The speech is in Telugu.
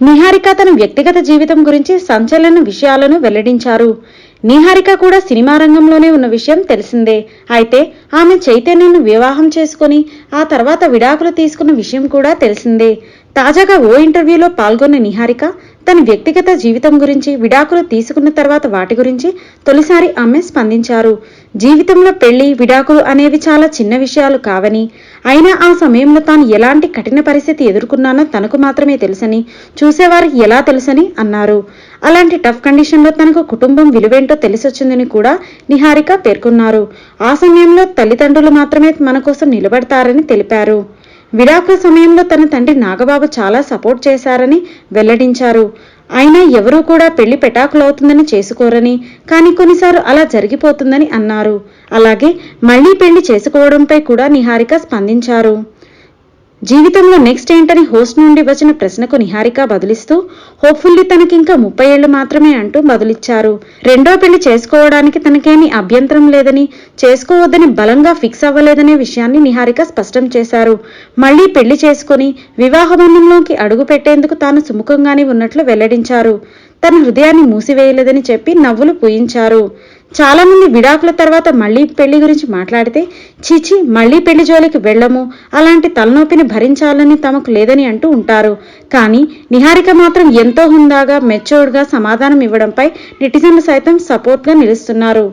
నిహారిక తన వ్యక్తిగత జీవితం గురించి సంచలన విషయాలను వెల్లడించారు. నిహారిక కూడా సినిమా రంగంలోనే ఉన్న విషయం తెలిసిందే. అయితే ఆమె చైతన్యను వివాహం చేసుకుని ఆ తర్వాత విడాకులు తీసుకున్న విషయం కూడా తెలిసిందే. తాజాగా ఓ ఇంటర్వ్యూలో పాల్గొన్న నిహారిక తన వ్యక్తిగత జీవితం గురించి, విడాకులు తీసుకున్న తర్వాత వాటి గురించి తొలిసారి ఆమె స్పందించారు. జీవితంలో పెళ్లి, విడాకులు అనేవి చాలా చిన్న విషయాలు కావని, అయినా ఆ సమయంలో తాను ఎలాంటి కఠిన పరిస్థితి ఎదుర్కొన్నానో తనకు మాత్రమే తెలుసని, చూసేవారికి ఎలా తెలుసని అన్నారు. అలాంటి టఫ్ కండిషన్లో తనకు కుటుంబం విలువేంటో తెలిసొచ్చిందని కూడా నిహారిక పేర్కొన్నారు. ఆ సమయంలో తల్లిదండ్రులు మాత్రమే మన కోసం నిలబడతారని తెలిపారు. విడాకుల సమయంలో తన తండ్రి నాగబాబు చాలా సపోర్ట్ చేశారని వెల్లడించారు. అయినా ఎవరూ కూడా పెళ్లి పెటాకులవుతుందని చేసుకోరని, కానీ కొన్నిసార్లు అలా జరిగిపోతుందని అన్నారు. అలాగే మళ్లీ పెళ్లి చేసుకోవడంపై కూడా నిహారిక స్పందించారు. జీవితంలో నెక్స్ట్ ఏంటని హోస్ట్ నుండి వచ్చిన ప్రశ్నకు నిహారిక బదులిస్తూ, హోప్ఫుల్లీ తనకింకా 30 ఏళ్లు మాత్రమే అంటూ బదులిచ్చారు. రెండో పెళ్లి చేసుకోవడానికి తనకేమీ అభ్యంతరం లేదని, చేసుకోవద్దని బలంగా ఫిక్స్ అవ్వలేదనే విషయాన్ని నిహారిక స్పష్టం చేశారు. మళ్లీ పెళ్లి చేసుకుని వివాహ బంధంలోకి అడుగు పెట్టేందుకు తాను సుముఖంగానే ఉన్నట్లు వెల్లడించారు. తన హృదయాన్ని మూసివేయలేదని చెప్పి నవ్వులు పూయించారు. చాలా మంది విడాకుల తర్వాత మళ్లీ పెళ్లి గురించి మాట్లాడితే, చీచి మళ్లీ పెళ్లి జోలికి వెళ్లము, అలాంటి తలనొప్పిని భరించాలని తమకు లేదని అంటూ ఉంటారు. కానీ నిహారిక మాత్రం ఎంతో హుందాగా, మెచ్యూర్డ్గా సమాధానం ఇవ్వడంపై నెటిజన్లు సైతం సపోర్ట్గా నిలుస్తున్నారు.